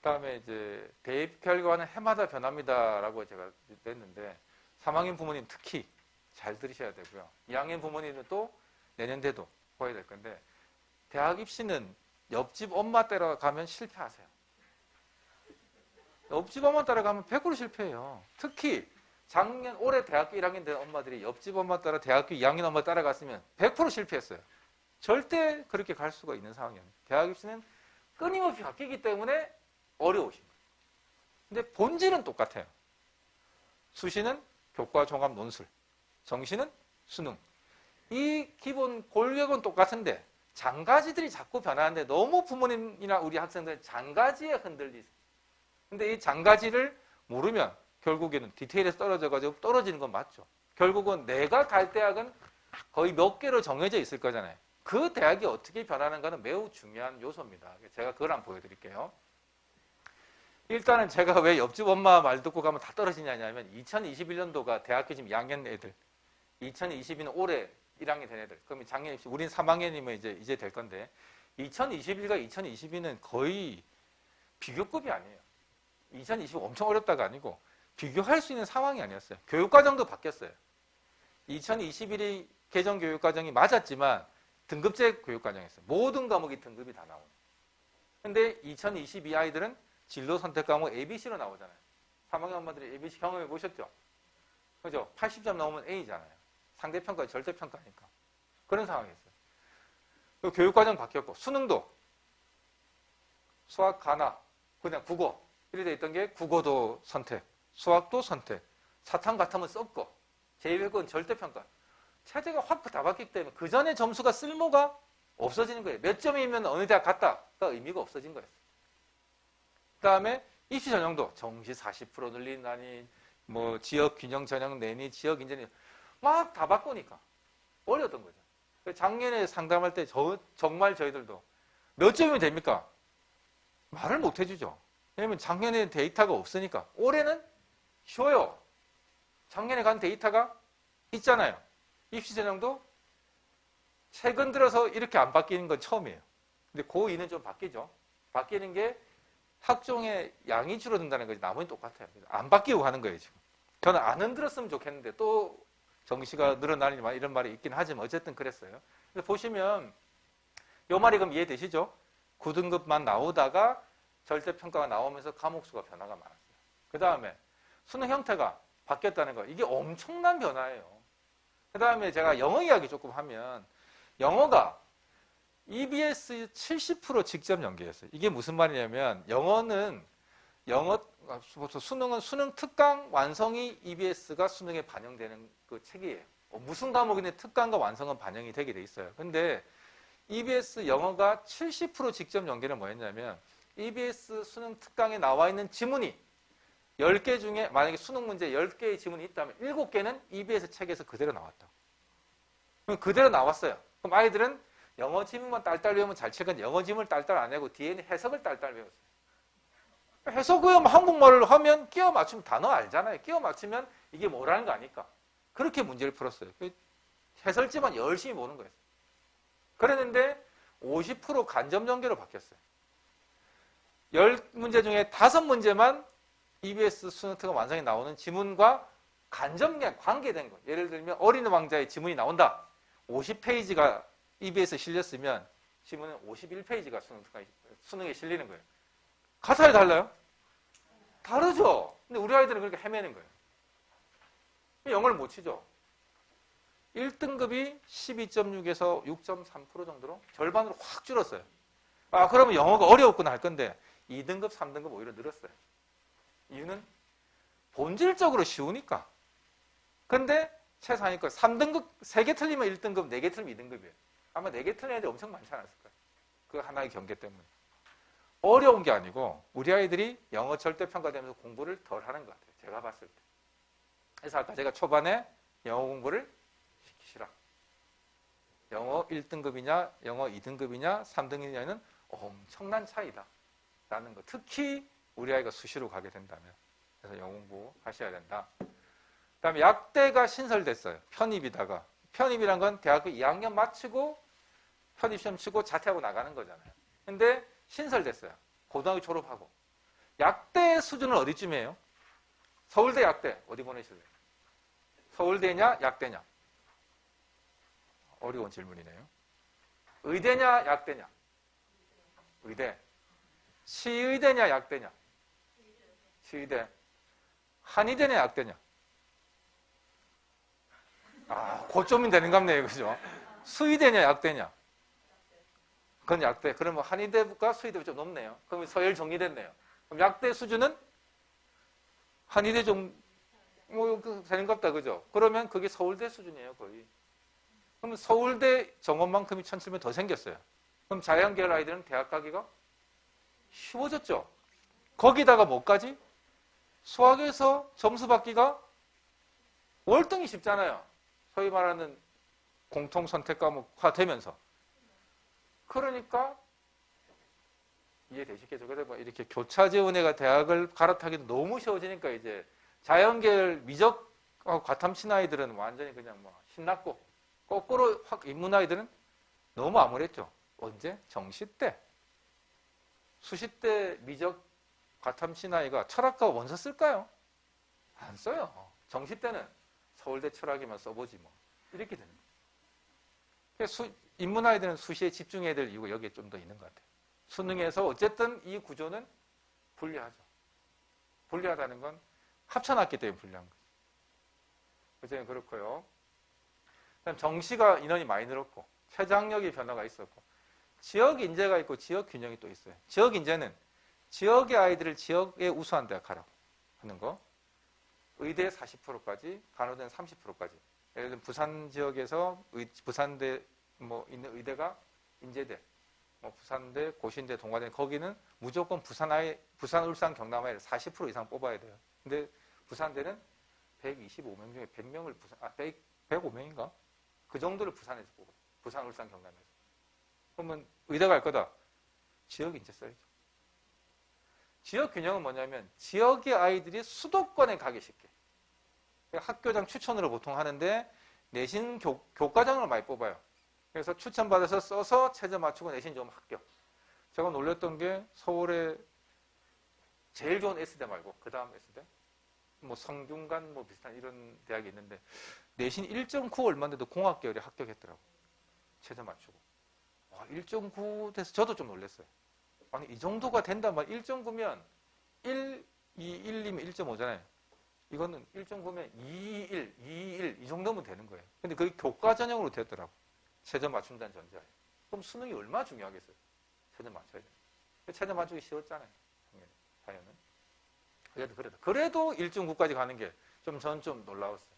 그다음에 이제 대입 결과는 해마다 변합니다라고 제가 냈는데 3학년 부모님 특히 잘 들으셔야 되고요. 2학년 부모님은 또 내년대도 보아야 될 건데 대학 입시는 옆집 엄마 따라가면 실패하세요. 옆집 엄마 따라가면 100% 실패해요. 특히 올해 대학교 1학년 된 엄마들이 옆집 엄마 따라 대학교 2학년 엄마 따라갔으면 100% 실패했어요. 절대 그렇게 갈 수가 있는 상황이 아니에요. 대학 입시는 끊임없이 바뀌기 때문에 어려우신 거예요. 근데 본질은 똑같아요. 수시는 교과, 종합, 논술, 정시는 수능. 이 기본 골격은 똑같은데 장가지들이 자꾸 변하는데 너무 부모님이나 우리 학생들은 장가지에 흔들리세요. 근데 이 장가지를 모르면 결국에는 디테일에서 떨어져가지고 떨어지는 건 맞죠. 결국은 내가 갈 대학은 거의 몇 개로 정해져 있을 거잖아요. 그 대학이 어떻게 변하는가는 매우 중요한 요소입니다. 제가 그걸 한번 보여드릴게요. 일단은 제가 왜 옆집 엄마 말 듣고 가면 다 떨어지냐면 2021년도가 대학교 지금 2학년 애들, 2022년 올해 1학년 된 애들, 그러면 작년 입시, 우린 3학년이면 이제 될 건데 2021과 2022는 거의 비교급이 아니에요. 2020 엄청 어렵다가 아니고 비교할 수 있는 상황이 아니었어요. 교육과정도 바뀌었어요. 2021이 개정교육과정이 맞았지만 등급제 교육과정이었어요. 모든 과목이 등급이 다 나오는. 근데 2022 아이들은 진로 선택 과목 ABC로 나오잖아요. 3학년 엄마들이 ABC 경험해 보셨죠? 그죠? 80점 넘으면 A잖아요. 상대평가, 절대평가니까. 그런 상황이었어요. 교육과정 바뀌었고, 수능도 수학, 가나, 그냥 국어. 이래 돼 있던 게 국어도 선택, 수학도 선택, 사탐 같으면 썼고, 제2외국어는 절대평가. 체제가 확 다 바뀌기 때문에 그 전에 점수가 쓸모가 없어지는 거예요. 몇 점이면 어느 대학 갔다가 의미가 없어진 거예요. 그 다음에 입시 전형도 정시 40% 늘린다니, 뭐 지역 균형 전형 내니, 지역 인재니 막 다 바꾸니까 어려웠던 거죠. 작년에 상담할 때 정말 저희들도 몇 점이면 됩니까? 말을 못 해주죠. 왜냐면 작년에 데이터가 없으니까. 올해는 쉬워요. 작년에 간 데이터가 있잖아요. 입시 전형도 최근 들어서 이렇게 안 바뀌는 건 처음이에요. 근데 고2는 좀 바뀌죠. 바뀌는 게 학종의 양이 줄어든다는 거지. 나머지는 똑같아요. 안 바뀌고 가는 거예요, 지금. 저는 안 흔들었으면 좋겠는데 또 정시가 늘어나니 이런 말이 있긴 하지만 어쨌든 그랬어요. 그래서 보시면 이 말이 그럼 이해되시죠? 9등급만 나오다가 절대평가가 나오면서 과목 수가 변화가 많았어요. 그 다음에 수능 형태가 바뀌었다는 거. 이게 엄청난 변화예요. 그 다음에 제가 영어 이야기 조금 하면 영어가 EBS 70% 직접 연계했어요. 이게 무슨 말이냐면 수능은 수능 특강 완성이 EBS가 수능에 반영되는 그 책이에요. 무슨 과목인데 특강과 완성은 반영이 되게 돼 있어요. 근데 EBS 영어가 70% 직접 연계는 뭐였냐면 EBS 수능 특강에 나와 있는 지문이 10개 중에 만약에 수능 문제 10개의 지문이 있다면 7개는 EBS 책에서 그대로 나왔다. 그럼 그대로 나왔어요. 그럼 아이들은 영어 지문만 딸딸 외우면 잘 칠 건데 영어 지문을 딸딸 안 외우고 뒤에는 해석을 딸딸 외웠어요. 해석 외우면 한국말을 하면 끼워 맞추면 단어 알잖아요. 끼워 맞추면 이게 뭐라는 거 아니까. 그렇게 문제를 풀었어요. 해설지만 열심히 보는 거예요. 그랬는데 50% 간접 연계로 바뀌었어요. 10문제 중에 5문제만 EBS 수능 특강 완성이 나오는 지문과 간접 관계된 거. 예를 들면 어린 왕자의 지문이 나온다. 50페이지가 EBS에 실렸으면 지문은 51페이지가 수능에 실리는 거예요. 같아요, 달라요? 다르죠. 근데 우리 아이들은 그렇게 헤매는 거예요. 영어를 못 치죠. 1등급이 12.6에서 6.3% 정도로 절반으로 확 줄었어요. 그러면 영어가 어려웠구나 할 건데 2등급, 3등급 오히려 늘었어요. 이유는 본질적으로 쉬우니까. 근데 최상위권 3등급 3개 틀리면 1등급, 4개 틀리면 2등급이에요. 아마 4개 틀린 애들이 엄청 많지 않았을 거예요. 그 하나의 경계 때문에. 어려운 게 아니고 우리 아이들이 영어 절대평가되면서 공부를 덜 하는 것 같아요. 제가 봤을 때. 그래서 아까 제가 초반에 영어 공부를 시키시라. 영어 1등급이냐, 영어 2등급이냐, 3등급이냐는 엄청난 차이다. 라는 거. 특히 우리 아이가 수시로 가게 된다면. 그래서 영어 공부 하셔야 된다. 그 다음에 약대가 신설됐어요. 편입이다가. 편입이란 건 대학교 2학년 마치고 편입시험 치고 자퇴하고 나가는 거잖아요. 근데 신설됐어요. 고등학교 졸업하고. 약대 수준은 어디쯤이에요? 서울대 약대 어디 보내실래요? 서울대냐 약대냐? 어려운 질문이네요. 의대냐 약대냐? 의대. 시의대냐 약대냐? 시의대. 한의대냐 약대냐? 고점이 되는 갑네요. 그죠? 수의대냐 약대냐? 그건 약대. 그러면 한의대가 수의대가 좀 높네요. 그럼 서열 정리됐네요. 그럼 약대 수준은 한의대 좀 되는 것 같다. 그죠? 그러면 그게 서울대 수준이에요. 거의. 그럼 서울대 정원만큼이 1,700 더 생겼어요. 그럼 자연계열 아이들은 대학 가기가 쉬워졌죠. 거기다가 뭐까지? 수학에서 점수 받기가 월등히 쉽잖아요. 소위 말하는 공통 선택 과목화 되면서. 그러니까 이해되시겠죠? 그래서 뭐 이렇게 교차 지원회가 대학을 갈아타기도 너무 쉬워지니까 이제 자연계열 미적하고 과탐친 아이들은 완전히 그냥 뭐 신났고, 거꾸로 인문 아이들은 너무 암울했죠. 언제? 정시 때. 수시 때 미적 과탐친 아이가 철학과 원서 쓸까요? 안 써요. 정시 때는 서울대 철학에만 써보지 뭐. 이렇게 되는 거예요. 인문 아이들은 수시에 집중해야 될 이유가 여기에 좀 더 있는 것 같아요. 수능에서 어쨌든 이 구조는 불리하죠. 불리하다는 건 합쳐놨기 때문에 불리한 거죠. 그래서 그렇고요. 그다음 정시가 인원이 많이 늘었고, 최장력의 변화가 있었고, 지역 인재가 있고 지역 균형이 또 있어요. 지역 인재는 지역의 아이들을 지역에 우수한 대학 하라고 하는 거. 의대 40%까지, 간호대는 30%까지. 예를 들면 부산 지역에서 부산대 뭐 있는 의대가 인제대, 뭐 부산대, 고신대, 동아대, 거기는 무조건 부산, 울산, 경남 아이를 40% 이상 뽑아야 돼요. 근데 부산대는 125명 중에 100명을 105명인가? 그 정도를 부산에서 뽑아요. 부산, 울산, 경남에서. 그러면 의대 갈 거다. 지역 인재 써야죠. 지역 균형은 뭐냐면 지역의 아이들이 수도권에 가기 쉽게. 학교장 추천으로 보통 하는데 내신 교과정을 많이 뽑아요. 그래서 추천받아서 써서 최저 맞추고 내신 좋으면 합격. 제가 놀랬던 게 서울에 제일 좋은 S대 말고 그 다음 S대? 뭐 성균관 뭐 비슷한 이런 대학이 있는데 내신 1.9 얼마인데도 공학계열에 합격했더라고. 최저 맞추고. 1.9 돼서 저도 좀 놀랐어요. 아니 이 정도가 된단 말이야. 1.9면 1, 2, 1이면 1.5잖아요. 이거는 1.9면 2, 1, 2, 1 이 정도면 되는 거예요. 근데 그게 교과 전형으로 됐더라고. 최저 맞춘다는 전제하에. 그럼 수능이 얼마나 중요하겠어요? 최저 맞춰야 돼. 최저 맞추기 쉬웠잖아요. 당연히. 그래도 1.9까지 가는 게 저는 좀 놀라웠어요.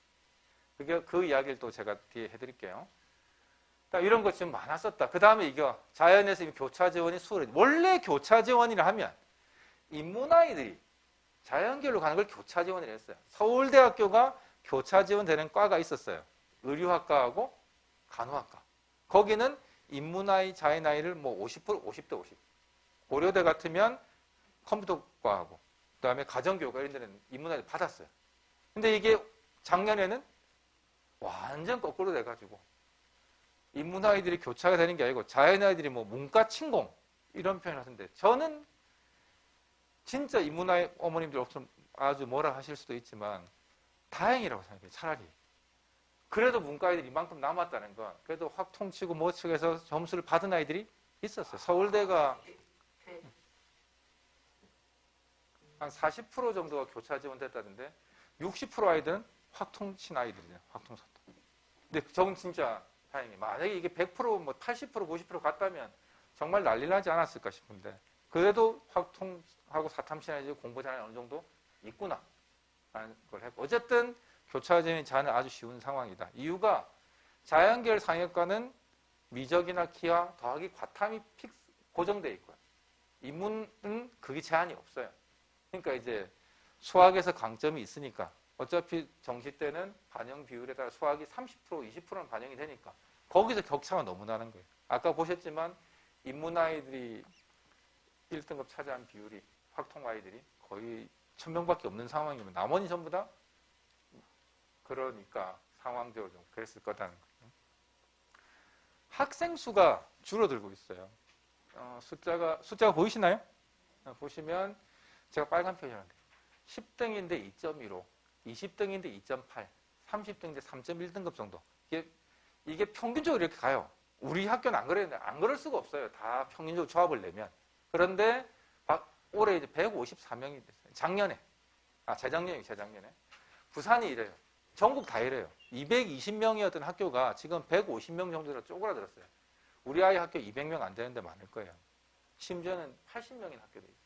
그 이야기를 또 제가 뒤에 해드릴게요. 이런 것 좀 많았었다. 그 다음에 이거 자연에서 이미 교차 지원이 수월해. 원래 교차 지원이라 하면 인문 아이들이 자연계열로 가는 걸 교차 지원을 했어요. 서울대학교가 교차 지원되는 과가 있었어요. 의류학과하고 간호학과. 거기는 인문 아이, 자연 아이를 뭐 50%, 50대 50. 고려대 같으면 컴퓨터과하고 그다음에 가정교육과 이런 데는 인문 아이들 받았어요. 근데 이게 작년에는 완전 거꾸로 돼가지고 인문 아이들이 교차가 되는 게 아니고 자연 아이들이 뭐 문과 침공 이런 표현을 하던데 저는 진짜 인문 아이 어머님들 없으면 아주 뭐라 하실 수도 있지만 다행이라고 생각해요. 차라리. 그래도 문과 아이들이 이만큼 남았다는 건 그래도 확통치고 뭐치고 해서 점수를 받은 아이들이 있었어요. 서울대가 한 40% 정도가 교차 지원됐다던데 60% 아이들은 확통친 아이들이에요. 확통쳤다. 근데 저건 진짜 다행히 만약에 이게 100% 뭐 80% 90% 갔다면 정말 난리 나지 않았을까 싶은데 그래도 확통하고 사탐친 아이들 공부 잘하는 어느 정도 있구나 라는 걸 했고 어쨌든 교차 지원이 자는 아주 쉬운 상황이다. 이유가 자연계열 상역과는 미적이나 기하 더하기 과탐이 고정되어 있고요. 인문은 그게 제한이 없어요. 그러니까 이제 수학에서 강점이 있으니까 어차피 정시 때는 반영 비율에 따라 수학이 30% 20%는 반영이 되니까 거기서 격차가 너무 나는 거예요. 아까 보셨지만 인문 아이들이 1등급 차지한 비율이 확통 아이들이 거의 1000명밖에 없는 상황이면 나머지 전부 다 그러니까 상황적으로 좀 그랬을 거다는 거예요. 학생 수가 줄어들고 있어요. 숫자가 보이시나요? 보시면 제가 빨간 표현하는데 10등인데 2.15, 20등인데 2.8, 30등인데 3.1등급 정도. 이게 평균적으로 이렇게 가요. 우리 학교는 안 그랬는데 안 그럴 수가 없어요. 다 평균적으로 조합을 내면. 그런데 올해 이제 154명이 됐어요. 작년에. 재작년에. 부산이 이래요. 전국 다 이래요. 220명이었던 학교가 지금 150명 정도로 쪼그라들었어요. 우리 아이 학교 200명 안 되는데 많을 거예요. 심지어는 80명인 학교도 있어요.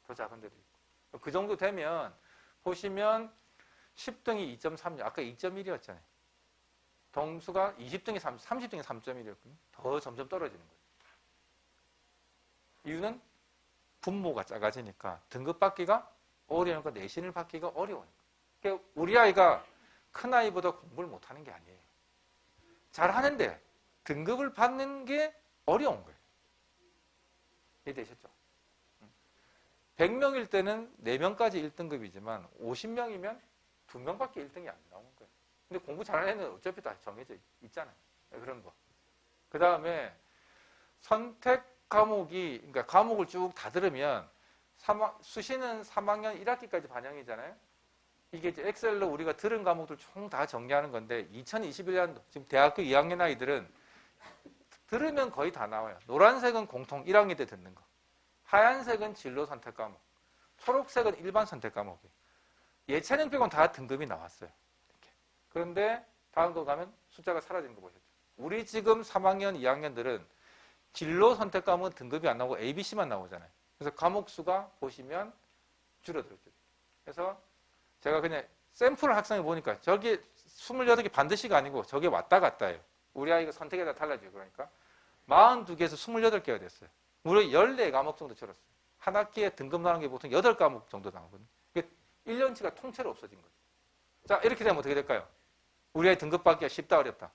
더 작은 데도 있고. 그 정도 되면 보시면 10등이 2.3, 아까 2.1이었잖아요. 동수가 20등이 30등이 3.1이었거든요. 더 점점 떨어지는 거예요. 이유는 분모가 작아지니까 등급 받기가 어려우니까 내신을 받기가 어려우니까. 그러니까 우리 아이가 큰 아이보다 공부를 못하는 게 아니에요. 잘하는데 등급을 받는 게 어려운 거예요. 이해되셨죠? 100명일 때는 4명까지 1등급이지만 50명이면 2명밖에 1등이 안 나오는 거예요. 근데 공부 잘하는 애는 어차피 다 정해져 있잖아요. 그런 거. 그 다음에 선택 과목이, 그러니까 과목을 쭉 다 들으면 수시는 3학년 1학기까지 반영이잖아요. 이게 이제 엑셀로 우리가 들은 과목들 총 다 정리하는 건데 2021년도 지금 대학교 2학년 아이들은 들으면 거의 다 나와요. 노란색은 공통 1학년 때 듣는 거. 하얀색은 진로 선택 과목. 초록색은 일반 선택 과목이에요. 예체능 빼고는 다 등급이 나왔어요. 이렇게. 그런데 다음 거 가면 숫자가 사라지는 거 보셨죠? 우리 지금 3학년, 2학년들은 진로 선택 과목은 등급이 안 나오고 ABC만 나오잖아요. 그래서 과목 수가 보시면 줄어들었죠. 그래서 제가 그냥 샘플 학생을 보니까 저기 28개 반드시가 아니고 저게 왔다 갔다 해요. 우리 아이가 선택에 따라 달라져요. 그러니까 42개에서 28개가 됐어요. 무려 14과목 정도 줄었어요. 한 학기에 등급 나오는 게 보통 8과목 정도 나오거든요. 1년치가 통째로 없어진 거죠. 자, 이렇게 되면 어떻게 될까요? 우리 아이 등급 받기가 쉽다, 어렵다?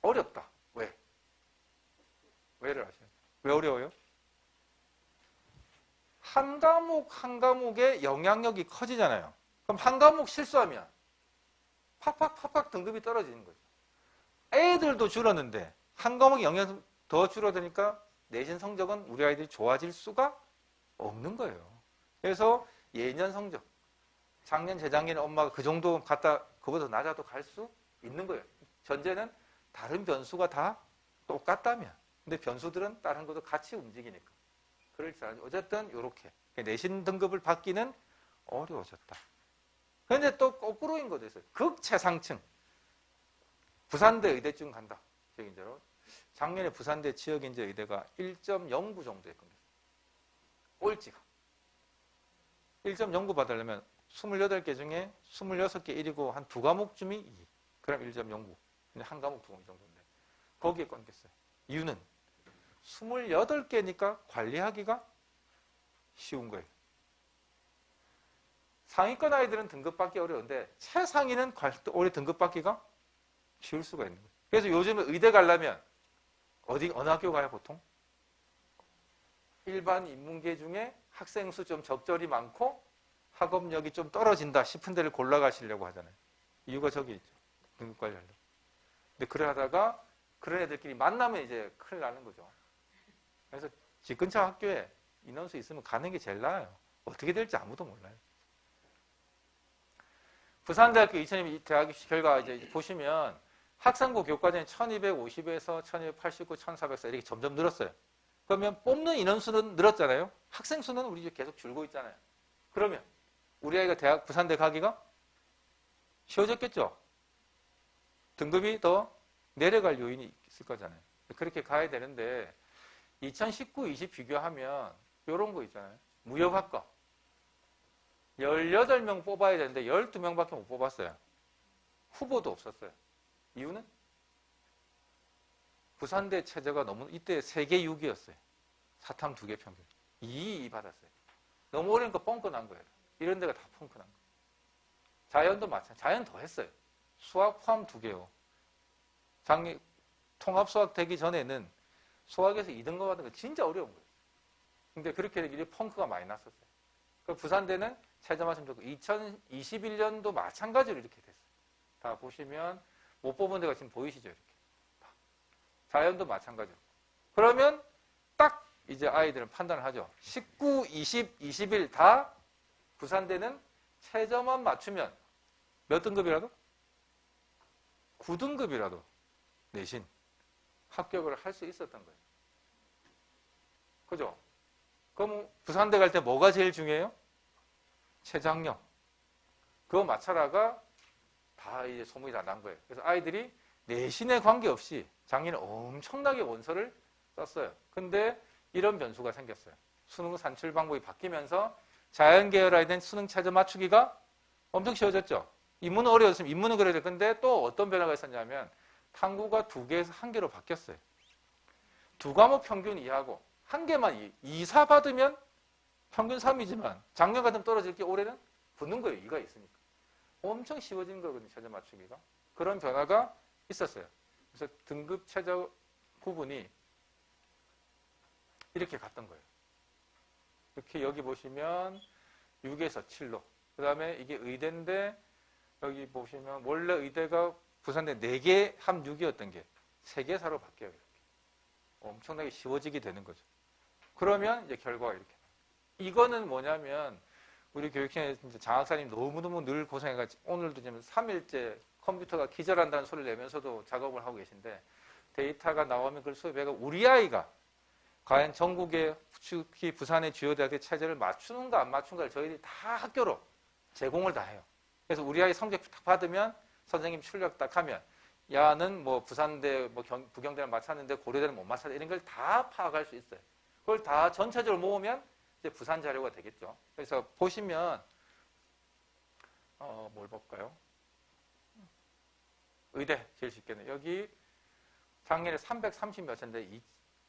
어렵다. 왜? 왜를 아셔요? 왜 어려워요? 한 과목 한 과목의 영향력이 커지잖아요. 그럼 한 과목 실수하면 팍팍 등급이 떨어지는 거죠. 애들도 줄었는데 한 과목의 영향이 더 줄어드니까 내신 성적은 우리 아이들이 좋아질 수가 없는 거예요. 그래서 예년 성적, 작년, 재작년에 엄마가 그 정도 갔다 그보다 낮아도 갈 수 있는 거예요. 전제는 다른 변수가 다 똑같다면. 근데 변수들은 다른 것도 같이 움직이니까. 어쨌든 이렇게 내신 등급을 받기는 어려워졌다. 그런데 또 거꾸로인 것도 있어요. 극최상층. 부산대 의대쯤 간다. 지역인재로. 작년에 부산대 지역인재 의대가 1.09 정도 했거든요. 꼴찌가. 1.09 받으려면 28개 중에 26개 1이고 한 2과목쯤이 2. 그럼 1.09. 한 과목 2과목 정도인데. 거기에 끊겼어요. 이유는 28개니까 관리하기가 쉬운 거예요. 상위권 아이들은 등급 받기 어려운데 최상위는 올해 등급 받기가 쉬울 수가 있는 거예요. 그래서 요즘에 의대 가려면 어느 학교 가요 보통? 일반 인문계 중에 학생 수 좀 적절히 많고 학업력이 좀 떨어진다 싶은 데를 골라가시려고 하잖아요. 이유가 저기 있죠. 등급 관리하려고. 근데 그래 하다가 그런 애들끼리 만나면 이제 큰일 나는 거죠. 그래서 집 근처 학교에 인원수 있으면 가는 게 제일 나아요. 어떻게 될지 아무도 몰라요. 부산대학교 2002 대학 결과 이제 보시면 학생부 교과전이 1250에서 1289, 1404 이렇게 점점 늘었어요. 그러면 뽑는 인원수는 늘었잖아요. 학생 수는 우리 계속 줄고 있잖아요. 그러면 우리 아이가 부산대 가기가 쉬워졌겠죠. 등급이 더 내려갈 요인이 있을 거잖아요. 그렇게 가야 되는데 2019, 20 비교하면 이런 거 있잖아요. 무역학과 18명 뽑아야 되는데 12명밖에 못 뽑았어요. 후보도 없었어요. 이유는 부산대 체제가 너무 이때 3개 6이었어요. 사탐 2개 평균. 2 받았어요. 너무 어려우니까 뻥커 난 거예요. 이런 데가 다 펑크 난 거예요. 자연도 마찬가지. 자연 더 했어요. 수학 포함 2개요. 통합 수학 되기 전에는 수학에서 2등급 받은 거 진짜 어려운 거예요. 근데 그렇게 되길래 펑크가 많이 났었어요. 그 부산대는 최저만큼 좋고 2021년도 마찬가지로 이렇게 됐어요. 다 보시면 못 뽑은 데가 지금 보이시죠? 이렇게. 자연도 마찬가지로. 그러면 딱 이제 아이들은 판단을 하죠. 19, 20, 21 다 부산대는 최저만 맞추면 몇 등급이라도? 9등급이라도 내신 합격을 할 수 있었던 거예요. 그죠? 그럼 부산대 갈 때 뭐가 제일 중요해요? 최저학력. 그거 맞춰라가 다 이제 소문이 다 난 거예요. 그래서 아이들이 내신에 관계없이 작년에 엄청나게 원서를 썼어요. 근데 이런 변수가 생겼어요. 수능 산출 방법이 바뀌면서 자연계열 아이들은 수능 최저 맞추기가 엄청 쉬워졌죠. 인문은 어려웠으면 인문은 그래야 될 건데 또 어떤 변화가 있었냐면 탐구가 2개에서 1개로 바뀌었어요. 2과목 평균 2하고 1개만 2, 4 받으면 평균 3이지만 작년 같으면 떨어질 게 올해는 붙는 거예요. 2가 있으니까. 엄청 쉬워진 거거든요. 최저 맞추기가. 그런 변화가 있었어요. 그래서 등급 최저 구분이 이렇게 갔던 거예요. 이렇게 여기 보시면 6에서 7로. 그 다음에 이게 의대인데 여기 보시면 원래 의대가 부산대 4개 함 6이었던 게 3개 사로 바뀌어요. 이렇게. 엄청나게 쉬워지게 되는 거죠. 그러면 이제 결과가 이렇게. 이거는 뭐냐면 우리 교육청에 장학사님 너무너무 늘 고생해가지고 오늘도 지금 3일째 컴퓨터가 기절한다는 소리를 내면서도 작업을 하고 계신데 데이터가 나오면 그걸 수업해가 우리 아이가 과연 전국의 특히 부산의 주요 대학의 체제를 맞추는가 안 맞추는가를 저희들이 다 학교로 제공을 다 해요. 그래서 우리 아이 성적 딱 받으면 선생님 출력 딱 하면 야는 뭐 부산대 뭐 부경대를 맞췄는데 고려대는 못 맞췄다 이런 걸 다 파악할 수 있어요. 그걸 다 전체적으로 모으면 이제 부산 자료가 되겠죠. 그래서 보시면 뭘 볼까요? 의대 제일 쉽겠네요. 여기 작년에 330 몇 차인데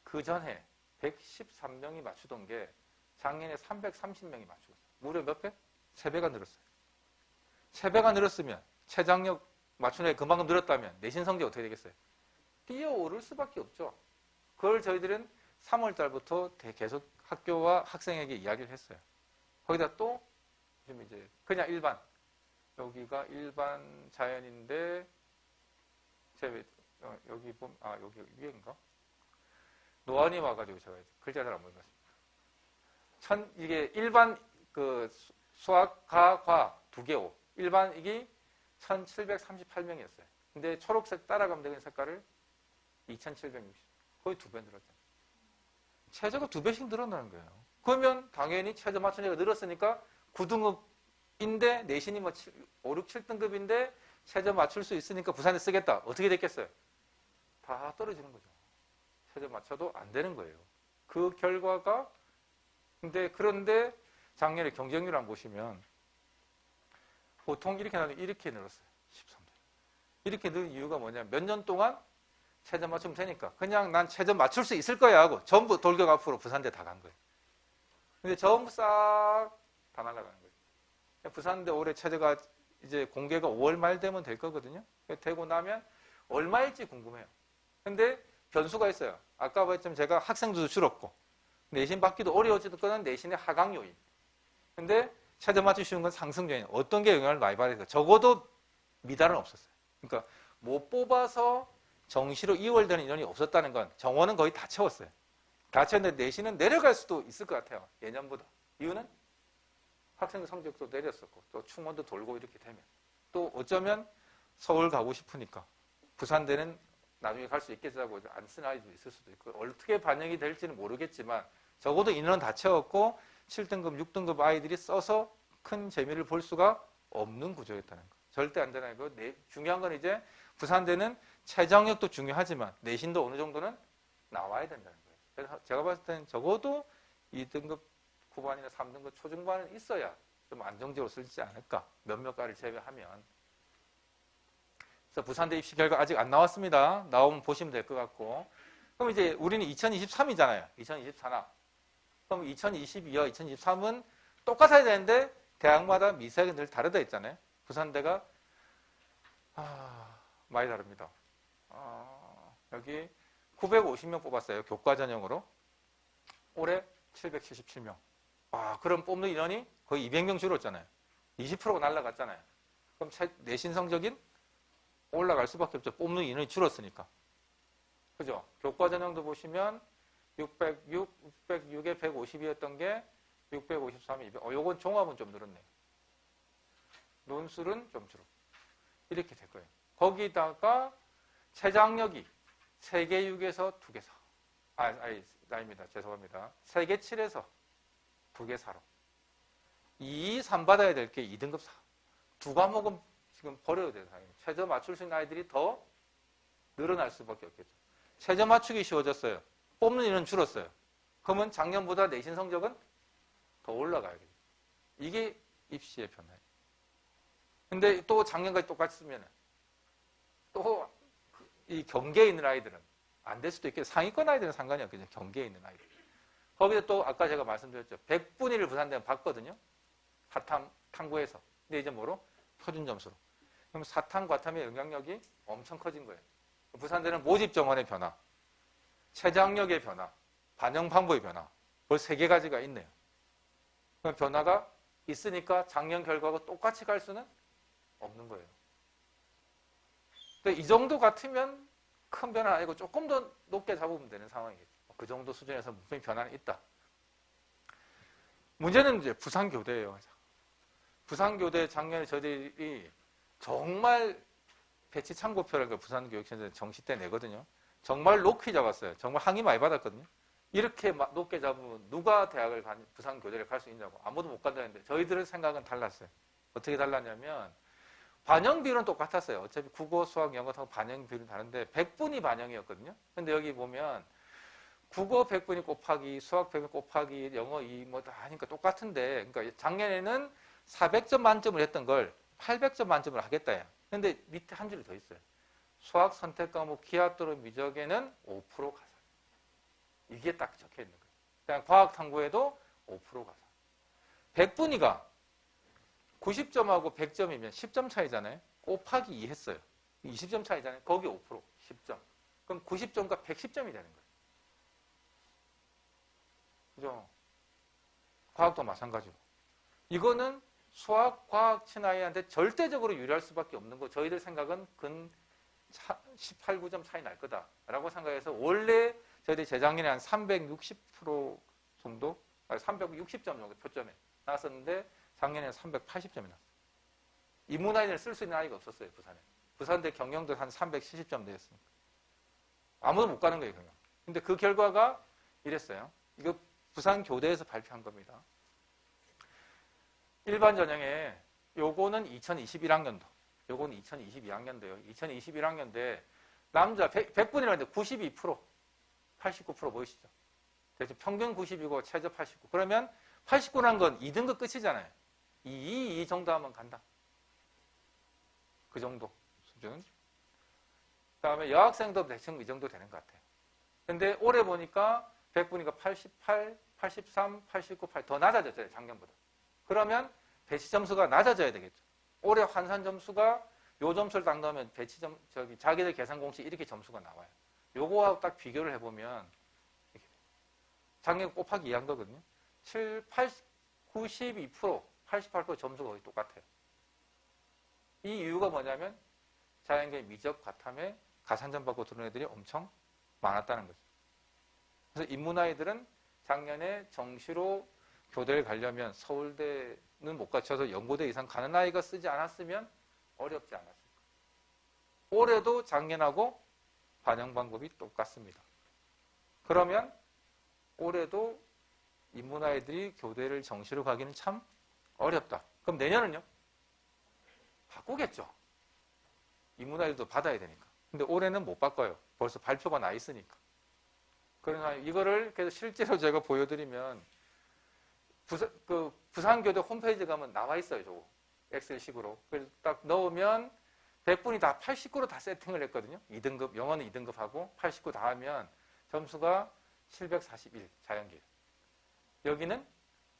그 전에 113명이 맞추던 게 작년에 330명이 맞추었어요. 무려 몇 배? 3배가 늘었어요. 3배가 늘었으면 최장력 맞추는 게 그만큼 늘었다면 내신 성적이 어떻게 되겠어요? 뛰어오를 수밖에 없죠. 그걸 저희들은 3월 달부터 계속 학교와 학생에게 이야기를 했어요. 거기다 또 좀 이제 그냥 일반 여기가 일반 자연인데 여기 보면 여기 위에인가? 노안이 와가지고 제가 글자 잘 안 보는 것 같습니다. 이게 일반 그 수학, 과 2개 5. 일반 이게 1738명이었어요. 근데 초록색 따라가면 되는 색깔을 2760. 거의 2배 늘었잖아요. 최저가 2배씩 늘어나는 거예요. 그러면 당연히 최저 맞추는 애가 늘었으니까 9등급인데 내신이 뭐 5, 6, 7등급인데 최저 맞출 수 있으니까 부산에 쓰겠다. 어떻게 됐겠어요? 다 떨어지는 거죠. 최저 맞춰도 안 되는 거예요. 그 결과가 그런데 작년에 경쟁률 안 보시면 보통 이렇게 나누면 이렇게 늘었어요. 13대. 이렇게 늘 이유가 뭐냐면 몇 년 동안 최저 맞추면 되니까 그냥 난 최저 맞출 수 있을 거야 하고 전부 돌격 앞으로 부산대 다 간 거예요. 근데 전부 싹 다 날아가는 거예요. 부산대 올해 최저가 이제 공개가 5월 말 되면 될 거거든요. 되고 나면 얼마일지 궁금해요. 근데 변수가 있어요. 아까 말했지만 제가 학생들도 줄었고 내신 받기도 어려워지는 거는 내신의 하강 요인. 근데 최저 맞추기 쉬운 건 상승 요인. 어떤 게 영향을 많이 받을까? 적어도 미달은 없었어요. 그러니까 못 뽑아서 정시로 2월 되는 인원이 없었다는 건 정원은 거의 다 채웠어요. 다 채웠는데 내신은 내려갈 수도 있을 것 같아요. 예년보다. 이유는 학생들 성적도 내렸었고 또 충원도 돌고 이렇게 되면 또 어쩌면 서울 가고 싶으니까 부산대는 나중에 갈 수 있겠다고 안 쓴 아이도 있을 수도 있고 어떻게 반영이 될지는 모르겠지만 적어도 인원은 다 채웠고 7등급, 6등급 아이들이 써서 큰 재미를 볼 수가 없는 구조였다는 거. 절대 안 되는 거. 중요한 건 이제 부산대는 최저학력도 중요하지만 내신도 어느 정도는 나와야 된다는 거예요. 그래서 제가 봤을 때는 적어도 2등급 후반이나 3등급 초중반은 있어야 좀 안정적으로 쓰지 않을까. 몇몇 과를 제외하면. 그래서 부산대 입시 결과 아직 안 나왔습니다. 나오면 보시면 될 것 같고. 그럼 이제 우리는 2023이잖아요. 2024나. 그럼 2022와 2023은 똑같아야 되는데 대학마다 미세하게 늘 다르다 했잖아요. 부산대가 많이 다릅니다. 여기 950명 뽑았어요. 교과 전형으로. 올해 777명. 그럼 뽑는 인원이 거의 200명 줄었잖아요. 20%가 날라갔잖아요. 그럼 내신 성적인 올라갈 수밖에 없죠. 뽑는 인원이 줄었으니까. 그죠? 교과 전형도 보시면 606, 606에 150이었던 게 653에 200. 요건 종합은 좀 늘었네요. 논술은 좀 줄었고. 이렇게 될 거예요. 거기다가 최장력이 3개 6에서 2개 4. 아닙니다. 죄송합니다. 3개 7에서 2개 4로. 2, 3 받아야 될 게 2등급 4. 두 과목은 지금 버려야 돼요. 최저 맞출 수 있는 아이들이 더 늘어날 수밖에 없겠죠. 최저 맞추기 쉬워졌어요. 뽑는 일은 줄었어요. 그러면 작년보다 내신 성적은 더 올라가야겠죠. 이게 입시의 변화예요. 근데 또 작년까지 똑같이 쓰면 또 이 경계에 있는 아이들은 안 될 수도 있겠죠. 상위권 아이들은 상관이 없겠죠. 경계에 있는 아이들. 거기서 또 아까 제가 말씀드렸죠. 100분위를 부산대는 봤거든요. 사탐, 탐구에서. 근데 이제 뭐로? 표준 점수로. 그럼 사탐, 과탐의 영향력이 엄청 커진 거예요. 부산대는 모집 정원의 변화, 최저학력의 변화, 반영 방법의 변화. 벌써 3개 가지가 있네요. 그럼 변화가 있으니까 작년 결과하고 똑같이 갈 수는 없는 거예요. 이 정도 같으면 큰 변화 아니고 조금 더 높게 잡으면 되는 상황이겠죠. 그 정도 수준에서 분명히 변화는 있다. 문제는 이제 부산교대예요. 부산교대 작년에 저희들이 정말 배치 참고표를 부산교육청에서 정시 때 내거든요. 정말 높이 잡았어요. 정말 항의 많이 받았거든요. 이렇게 높게 잡으면 누가 대학을 부산교대를 갈 수 있냐고. 아무도 못 간다는데 저희들의 생각은 달랐어요. 어떻게 달랐냐면 반영 비율은 똑같았어요. 어차피 국어, 수학, 영어하고 반영 비율은 다른데 100분이 반영이었거든요. 근데 여기 보면 국어 100분이 곱하기, 수학 100분 곱하기, 영어 2 뭐 다 하니까 똑같은데, 그러니까 작년에는 400점 만점을 했던 걸 800점 만점을 하겠다. 근데 밑에 한 줄이 더 있어요. 수학 선택 과목 기하 또는 미적에는 5% 가산. 이게 딱 적혀 있는 거예요. 그냥 과학 탐구에도 5% 가산. 100분위가 90점하고 100점이면 10점 차이잖아요. 곱하기 2 했어요. 20점 차이잖아요. 거기 5%, 10점. 그럼 90점과 110점이 되는 거예요. 그죠? 과학도 마찬가지고. 이거는 수학, 과학 친아이한테 절대적으로 유리할 수밖에 없는 거. 저희들 생각은 근 18, 9점 차이 날 거다라고 생각해서 원래 저희들이 재작년에 한 360% 정도, 360점 정도 표점에 나왔었는데 작년에는 380점이 나왔어요. 인문아이를 쓸 수 있는 아이가 없었어요, 부산에. 부산대 경영도 한 370점 되었으니까. 아무도 못 가는 거예요, 경영. 근데 그 결과가 이랬어요. 이거 부산교대에서 발표한 겁니다. 일반 전형에 요거는 2021학년도, 요거는 2022학년도요. 2021학년도에 남자 100분이라는데 92%, 89% 보이시죠? 그래서 평균 90이고 최저 89. 그러면 89란 건 2등급 끝이잖아요. 2 정도 하면 간다. 그 정도 수준. 그 다음에 여학생도 대충 이 정도 되는 것 같아요. 근데 올해 보니까 100분이가 88, 83, 89, 8 더 낮아졌어요. 작년보다. 그러면 배치 점수가 낮아져야 되겠죠. 올해 환산 점수가 요 점수를 딱 넣으면 배치 자기들 계산 공식 이렇게 점수가 나와요. 요거하고 딱 비교를 해보면 작년 곱하기 2한 거거든요. 7, 80, 92%, 88% 점수가 거의 똑같아요. 이 이유가 뭐냐면 자연계 미적 과탐에 가산점 받고 들어온 애들이 엄청 많았다는 거죠. 그래서 인문아이들은 작년에 정시로 교대를 가려면 서울대는 못 갖춰서 연고대 이상 가는 아이가 쓰지 않았으면 어렵지 않았을까. 올해도 작년하고 반영 방법이 똑같습니다. 그러면 올해도 인문아이들이 교대를 정시로 가기는 참 어렵다. 그럼 내년은요? 바꾸겠죠. 인문아이들도 받아야 되니까. 근데 올해는 못 바꿔요. 벌써 발표가 나 있으니까. 그러나 이거를 그래서 실제로 제가 보여드리면 부산교대 홈페이지 가면 나와 있어요. 저거. 엑셀식으로. 그래서 딱 넣으면 100분이 다 89로 다 세팅을 했거든요. 2등급, 영어는 2등급하고 89 다 하면 점수가 741 자연계. 여기는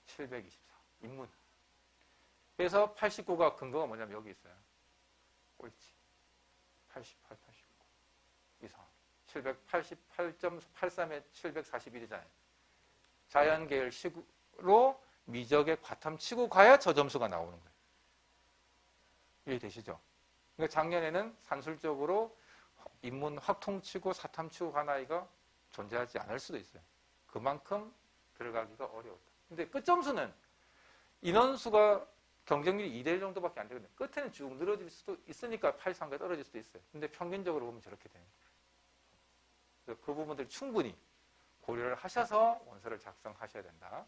724 인문. 그래서 89가 근거가 뭐냐면 여기 있어요. 꼴찌. 88, 89 이상. 788.83에 741이잖아요. 자연계열 식으로 미적의 과탐 치고 가야 저 점수가 나오는 거예요. 이해되시죠? 그러니까 작년에는 산술적으로 인문 확통치고 사탐치고 간 아이가 존재하지 않을 수도 있어요. 그만큼 들어가기가 어려웠다. 근데 끝점수는 인원수가 경쟁률이 2대1 정도밖에 안 되거든요. 끝에는 쭉 늘어질 수도 있으니까 8-3가 떨어질 수도 있어요. 근데 평균적으로 보면 저렇게 되는 거예요. 그 부분들 충분히 고려를 하셔서 원서를 작성하셔야 된다.